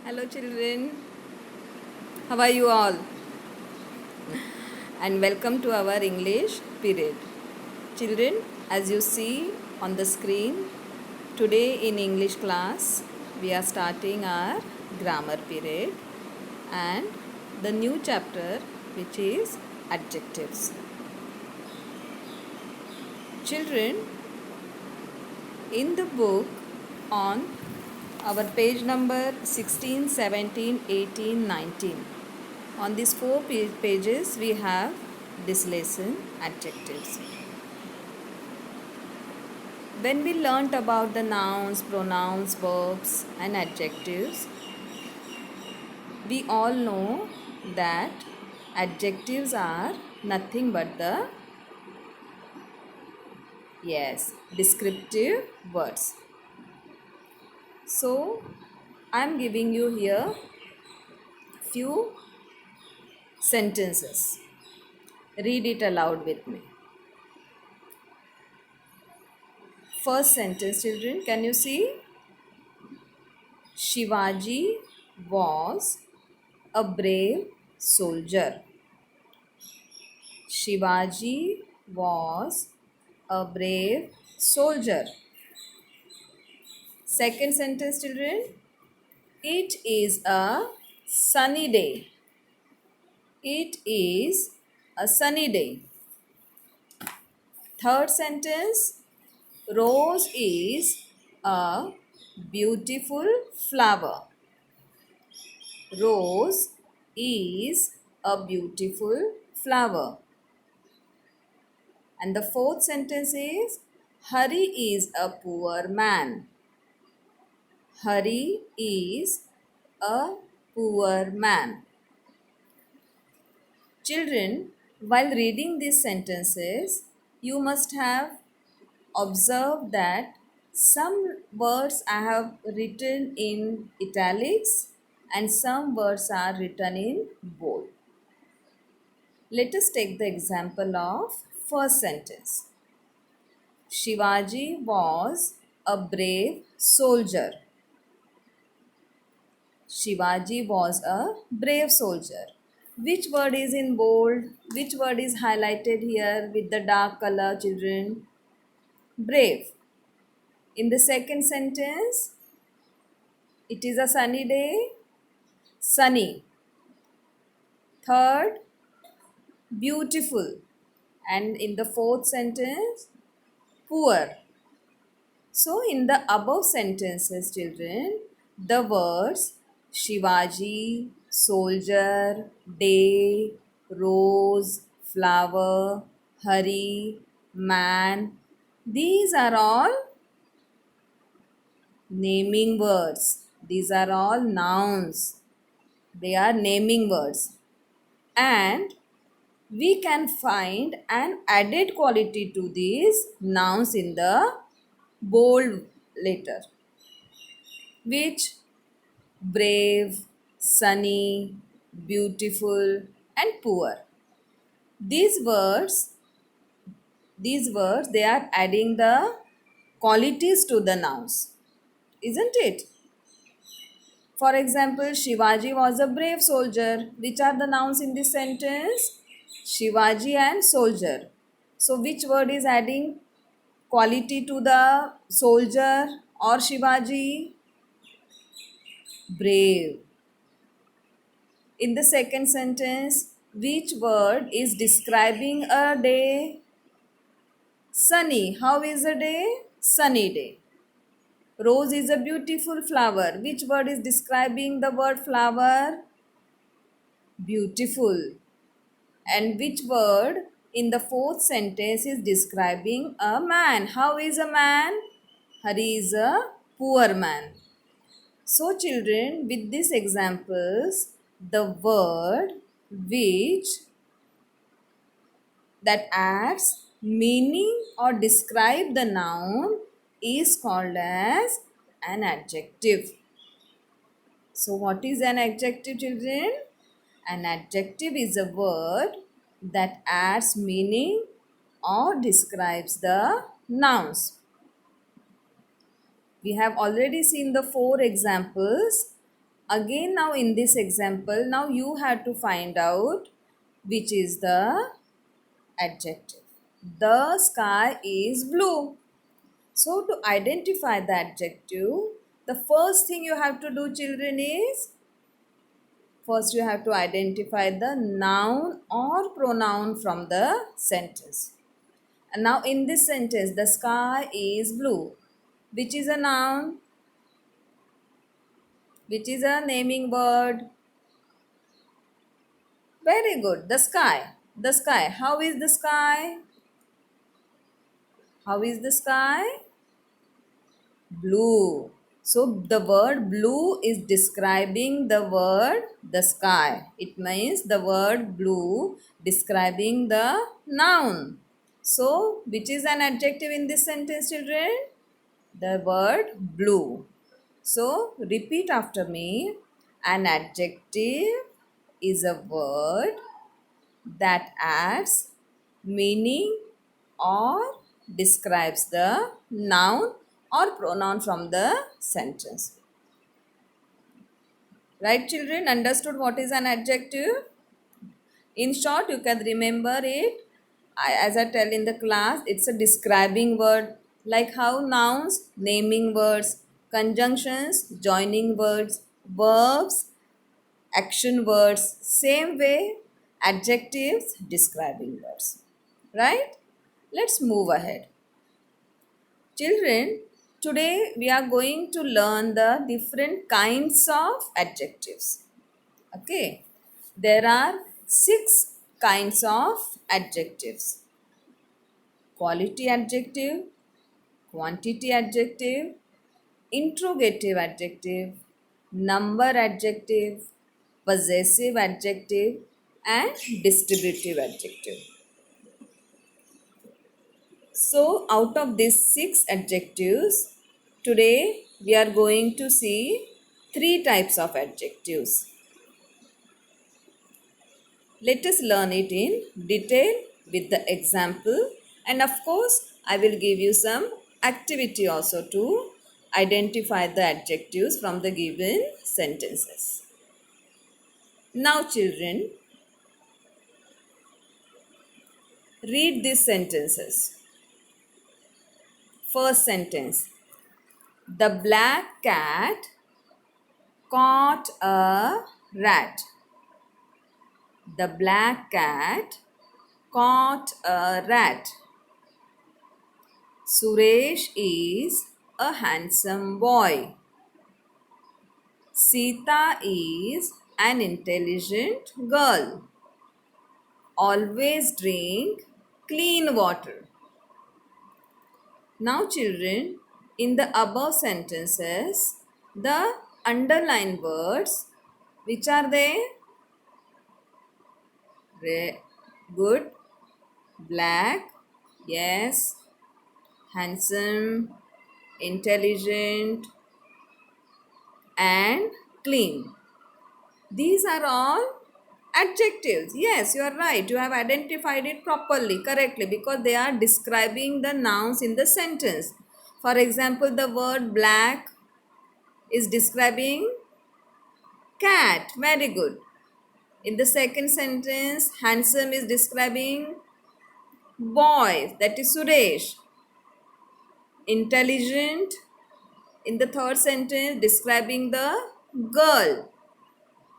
Hello, children. How are you all? And welcome to our English period. Children, as you see on the screen, today in English class, we are starting our grammar period and the new chapter, which is adjectives. Children, in the book on our page number 16, 17, 18, 19. On these four pages, we have this lesson, adjectives. When we learnt about the nouns, pronouns, verbs and adjectives, we all know that adjectives are nothing but the, descriptive words. So, I am giving you here few sentences. Read it aloud with me. First sentence, children, can you see? Shivaji was a brave soldier. Shivaji was a brave soldier. Second sentence, children. It is a sunny day. It is a sunny day. Third sentence. Rose is a beautiful flower. Rose is a beautiful flower. And the fourth sentence is Hari is a poor man. Hari is a poor man. Children, while reading these sentences, you must have observed that some words I have written in italics and some words are written in bold. Let us take the example of first sentence. Shivaji was a brave soldier. Shivaji was a brave soldier. Which word is in bold? Which word is highlighted here with the dark color, children? Brave. In the second sentence, it is a sunny day. Sunny. Third, beautiful. And in the fourth sentence, poor. So, in the above sentences, children, the words Shivaji, soldier, day, rose, flower, Hari, man, these are all naming words. These are all nouns. They are naming words. And we can find an added quality to these nouns in the bold letter, which brave, sunny, beautiful and poor. These words, they are adding the qualities to the nouns, isn't it? For example, Shivaji was a brave soldier. Which are the nouns in this sentence? Shivaji and soldier. So which word is adding quality to the soldier or Shivaji? Brave. In the second sentence, which word is describing a day? Sunny. How is a day? Sunny day. Rose is a beautiful flower. Which word is describing the word flower? Beautiful. And which word in the fourth sentence is describing a man? How is a man? Hari is a poor man. So children, with these examples, the word which that adds meaning or describe the noun is called as an adjective. So what is an adjective, children? An adjective is a word that adds meaning or describes the nouns. We have already seen the four examples Again, now in this example, now you have to find out which is the adjective. The sky is blue. So to identify the adjective, the first thing you have to do, children, is first you have to identify the noun or pronoun from the sentence. And now in this sentence, the sky is blue. Which is a noun? Which is a naming word? Very good. The sky. The sky. How is the sky? How is the sky? Blue. So the word blue is describing the word the sky. It means the word blue describing the noun. So which is an adjective in this sentence, children? The word blue. So repeat after me. An adjective is a word that adds meaning or describes the noun or pronoun from the sentence. Right, children? Understood what is an adjective? In short, you can remember it. As I tell in the class, it's a describing word, like how nouns, naming words, conjunctions, joining words, verbs, action words, same way adjectives, describing words. Right? Let's move ahead. Children, today we are going to learn the different kinds of adjectives. Okay, there are 6 kinds of adjectives: quality adjective, quantity adjective, interrogative adjective, number adjective, possessive adjective, and distributive adjective. So, out of these 6 adjectives, today we are going to see 3 types of adjectives. Let us learn it in detail with the example, and of course, I will give you some activity also to identify the adjectives from the given sentences. Now, children, read these sentences. First sentence: the black cat caught a rat. The black cat caught a rat. Suresh is a handsome boy. Sita is an intelligent girl. Always drink clean water. Now, children, in the above sentences, the underlined words, which are they? Good, black, yes, handsome, intelligent, and clean. These are all adjectives. Yes, you are right. You have identified it properly, correctly, because they are describing the nouns in the sentence. For example, the word black is describing cat. Very good. In the second sentence, handsome is describing boy, that is Suresh. Intelligent, in the third sentence, describing the girl.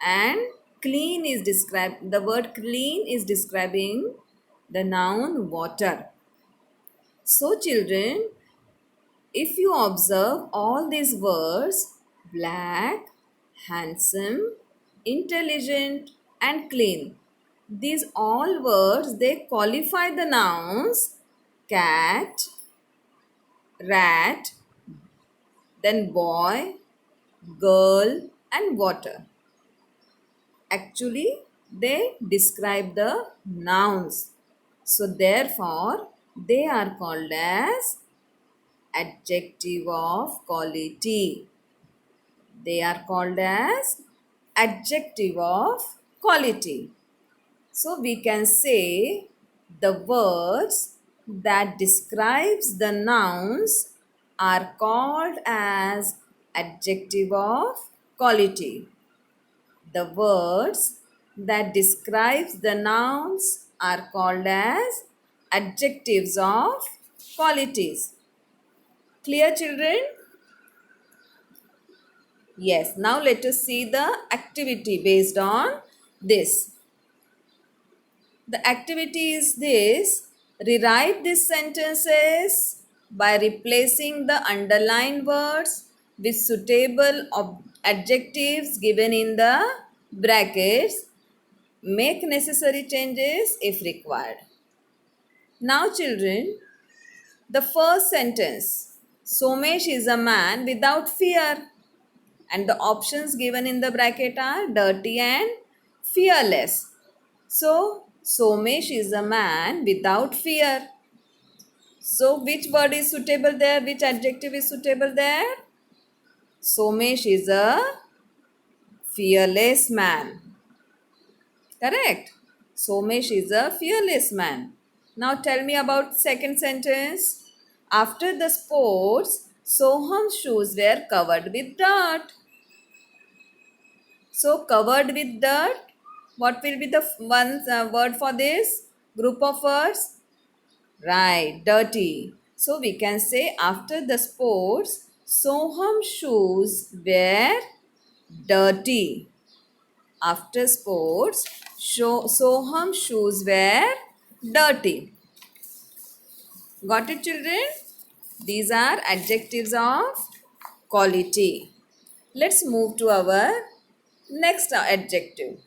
And clean is described, the word clean is describing the noun water. So, children, if you observe all these words, black, handsome, intelligent, and clean, these all words, they qualify the nouns cat, rat, then boy, girl, and water. Actually, they describe the nouns. So, therefore, they are called as adjective of quality. They are called as adjective of quality. So, we can say the words that describes the nouns are called as adjective of quality. The words that describes the nouns are called as adjectives of qualities. Clear, children? Yes, now let us see the activity based on this. The activity is this: rewrite these sentences by replacing the underlined words with suitable adjectives given in the brackets. Make necessary changes if required. Now, children, the first sentence: Somesh is a man without fear. And the options given in the bracket are dirty and fearless. So, Somesh is a man without fear. So, which word is suitable there? Which adjective is suitable there? Somesh is a fearless man. Correct? Somesh is a fearless man. Now tell me about second sentence. After the sports, Soham's shoes were covered with dirt. So covered with dirt, what will be the one word for this group of words? Right, dirty. So we can say after the sports, Soham's shoes were dirty. After sports, Soham's shoes were dirty. Got it, children? These are adjectives of quality. Let's move to our next adjective.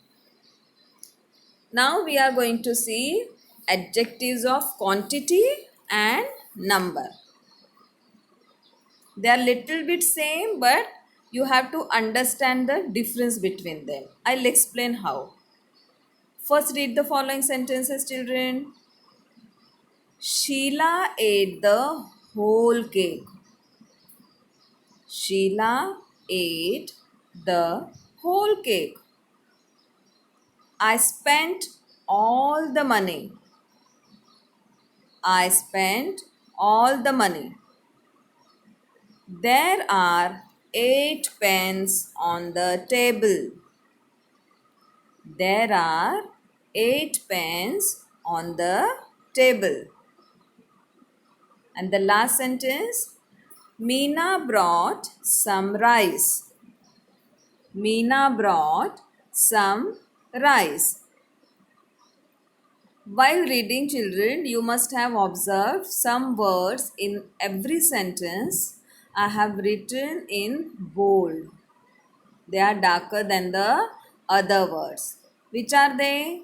Now we are going to see adjectives of quantity and number. They are little bit same, but you have to understand the difference between them. I'll explain how. First, read the following sentences, children. Sheila ate the whole cake. Sheila ate the whole cake. I spent all the money. I spent all the money. There are 8 pens on the table. There are 8 pens on the table. And the last sentence, Meena brought some rice. Meena brought some rice. While reading, children, you must have observed some words in every sentence I have written in bold. They are darker than the other words. Which are they?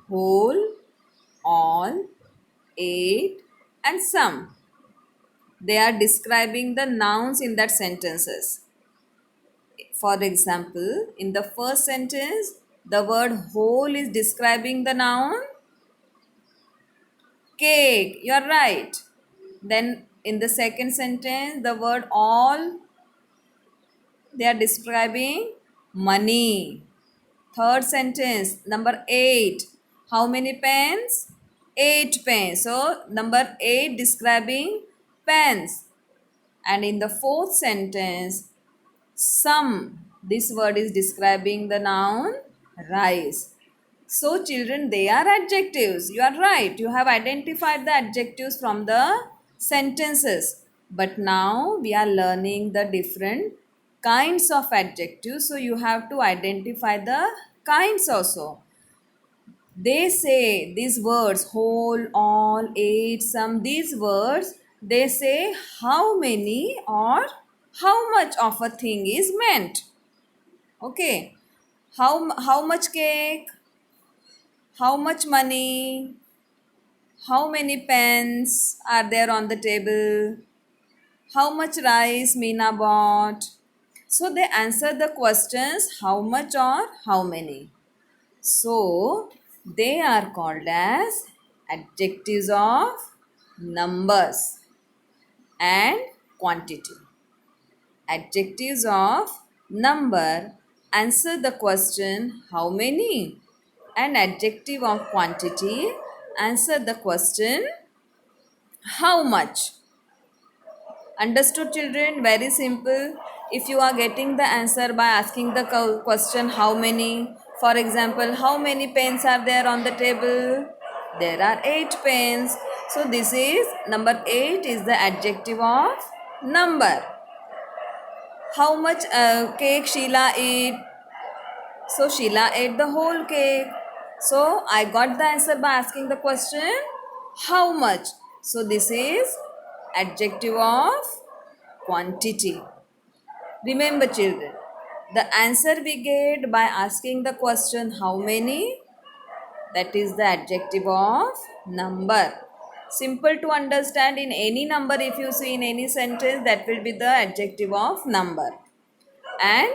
Whole, all, 8 and some. They are describing the nouns in that sentences. For example, in the first sentence, the word whole is describing the noun cake. You are right. Then in the second sentence, the word all, they are describing money. Third sentence, number 8. How many pens? 8 pens. So, number 8 describing pens. And in the fourth sentence, some. This word is describing the noun rice. So, children, they are adjectives. You are right. You have identified the adjectives from the sentences. But now we are learning the different kinds of adjectives. So, you have to identify the kinds also. They say these words, whole, all, 8, some, these words, they say how many or how much of a thing is meant. Okay. How much cake? How much money? How many pens are there on the table? How much rice Meena bought? So they answer the questions how much or how many. So they are called as adjectives of numbers and quantity. Adjectives of number answer the question how many, and adjective of quantity answer the question how much. Understood, children? Very simple. If you are getting the answer by asking the question how many, for example, how many pens are there on the table? There are 8 pens. So this is number 8 is the adjective of number. How much cake Sheila ate? So Sheila ate the whole cake. So I got the answer by asking the question how much. So this is adjective of quantity. Remember, children, the answer we get by asking the question how many, that is the adjective of number. Simple to understand. In any number, if you see in any sentence, that will be the adjective of number. And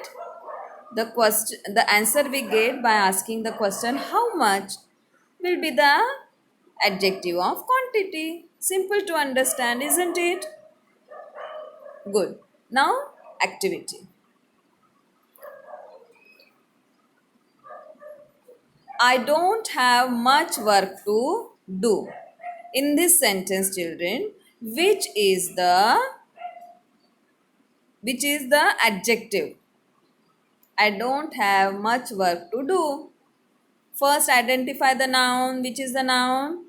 the answer we get by asking the question how much will be the adjective of quantity. Simple to understand, isn't it? Good. Now, activity. I don't have much work to do. In this sentence, children, which is the adjective? I don't have much work to do. First, identify the noun. Which is the noun?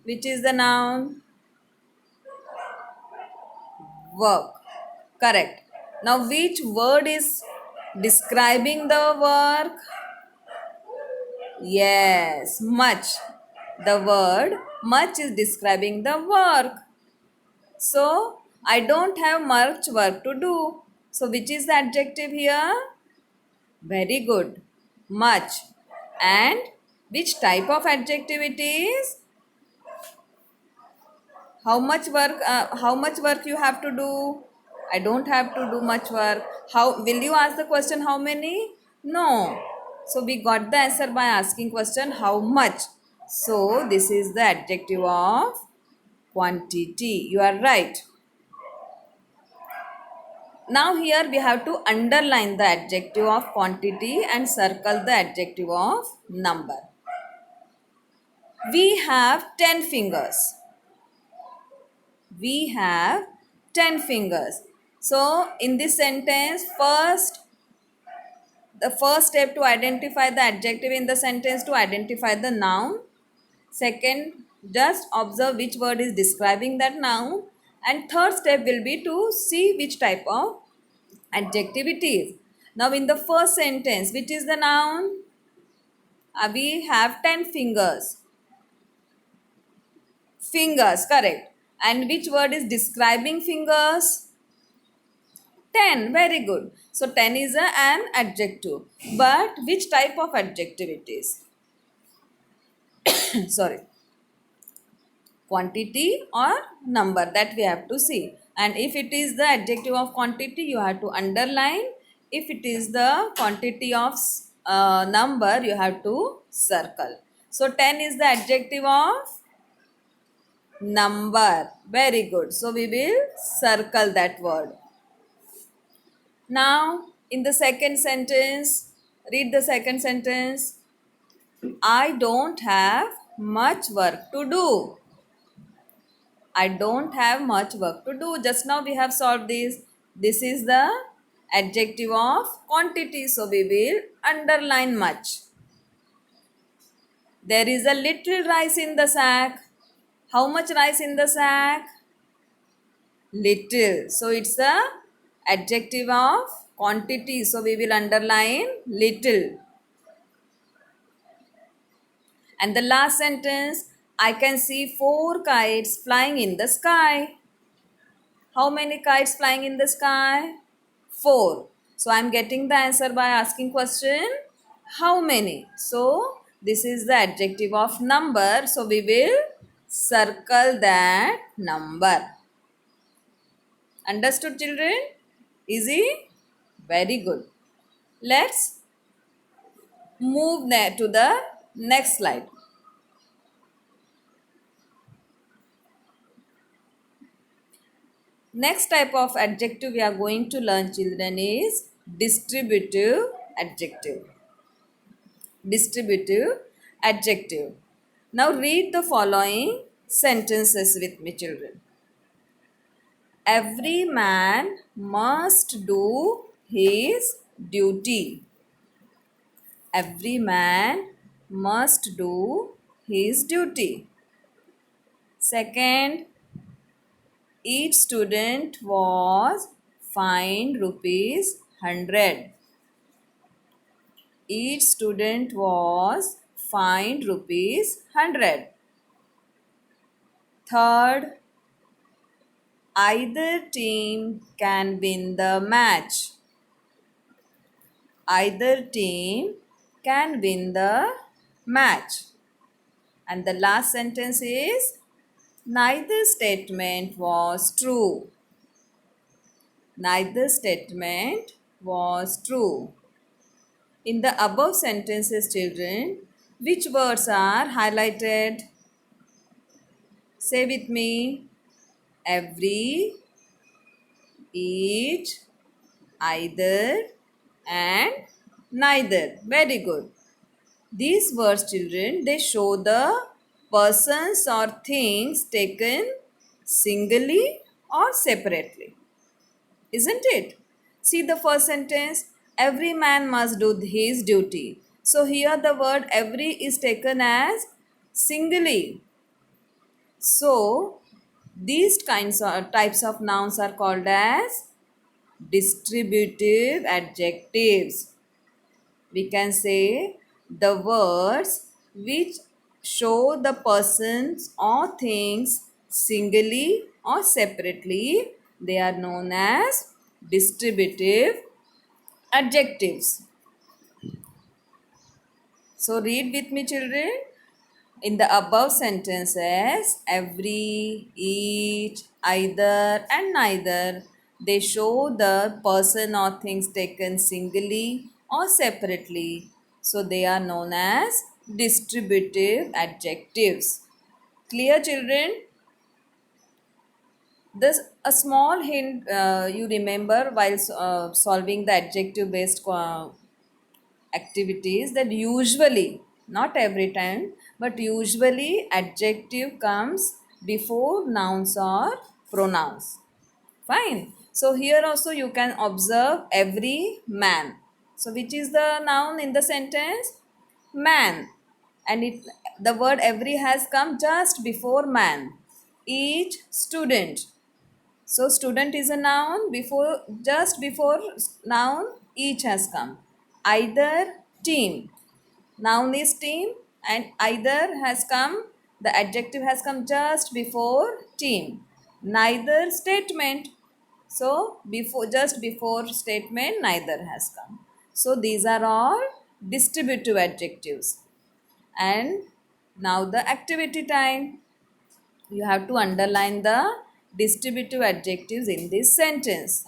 Which is the noun? Work. Correct. Now, which word is describing the work? Yes, much. The word much is describing the work. So, I don't have much work to do. So, which is the adjective here? Very good. Much. And which type of adjective it is? How much work you have to do? I don't have to do much work. How will you ask the question how many? No. So we got the answer by asking question how much. So this is the adjective of quantity. You are right. Now here we have to underline the adjective of quantity and circle the adjective of number. We have 10 fingers. We have 10 fingers. So in this sentence, the first step to identify the adjective in the sentence to identify the noun. Second, just observe which word is describing that noun. And third step will be to see which type of adjective it is. Now in the first sentence, which is the noun? We have 10 fingers. Fingers, correct. And which word is describing fingers? 10, very good. So 10 is an adjective. But which type of adjective it is? Sorry. Quantity or number, that we have to see. And if it is the adjective of quantity, you have to underline. If it is the quantity of number, you have to circle. So 10 is the adjective of number. Very good. So we will circle that word. Now, in the second sentence, read the second sentence. I don't have much work to do. I don't have much work to do. Just now we have solved this. This is the adjective of quantity. So we will underline much. There is a little rice in the sack. How much rice in the sack? Little. So it's the adjective of quantity. So we will underline little. And the last sentence, I can see 4 kites flying in the sky. How many kites flying in the sky? 4. So I am getting the answer by asking question how many. So this is the adjective of number. So we will circle that number. Understood, children? Easy? Very good. Let's move to the next slide. Next type of adjective we are going to learn, children, is distributive adjective. Distributive adjective. Now read the following sentences with me, children. Every man must do his duty. Every man must do his duty. Second, each student was fined rupees 100. Each student was fined rupees 100. Third, either team can win the match. Either team can win the match. And the last sentence is neither statement was true. Neither statement was true. In the above sentences, children, which words are highlighted? Say with me. Every, each, either, and neither. Very good. These words, children, they show the persons or things taken singly or separately. Isn't it? See the first sentence. Every man must do his duty. So here the word every is taken as singly. So these kinds of types of nouns are called as distributive adjectives. We can say the words which show the persons or things singly or separately, they are known as distributive adjectives. So read with me, children. In the above sentences, every, each, either, and neither, they show the person or things taken singly or separately. So they are known as distributive adjectives. Clear, children? This a small hint you remember while solving the adjective based activities, that usually, not every time, but usually adjective comes before nouns or pronouns. Fine. So here also you can observe every man. So which is the noun in the sentence? Man. And the word every has come just before man. Each student. So student is a noun, before just before noun each has come. Either team. Noun is team and either has come, the adjective has come just before team. Neither statement. So before, just before statement, neither has come. So these are all distributive adjectives. And now the activity time. You have to underline the distributive adjectives in this sentence.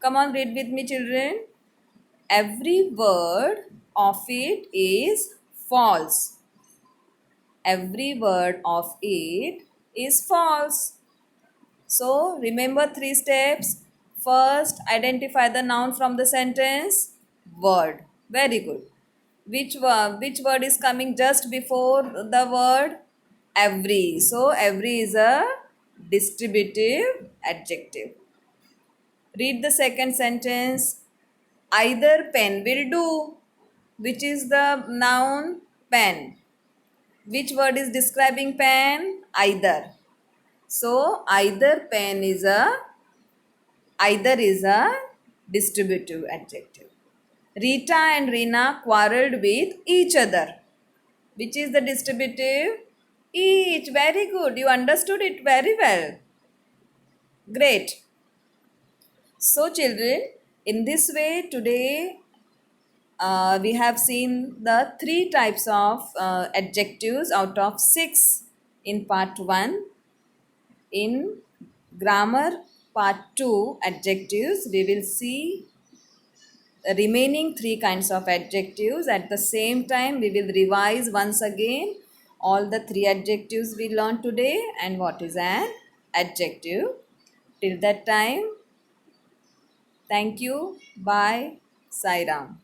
Come on, read with me, children. Every word of it is false. Every word of it is false. So, remember three steps. First, identify the noun from the sentence. Word. Very good. Which word is coming just before the word? Every. So, every is a distributive adjective. Read the second sentence. Either pen will do. Which is the noun? Pen. Which word is describing pen? Either. So, either is a distributive adjective. Rita and Reena quarreled with each other. Which is the distributive? Each. Very good. You understood it very well. Great. So, children, in this way, today we have seen the three types of adjectives out of 6 in part 1. In grammar part 2 adjectives, we will see the remaining 3 kinds of adjectives. At the same time, we will revise once again all the 3 adjectives we learned today and what is an adjective. Till that time, thank you. Bye. Sai Ram.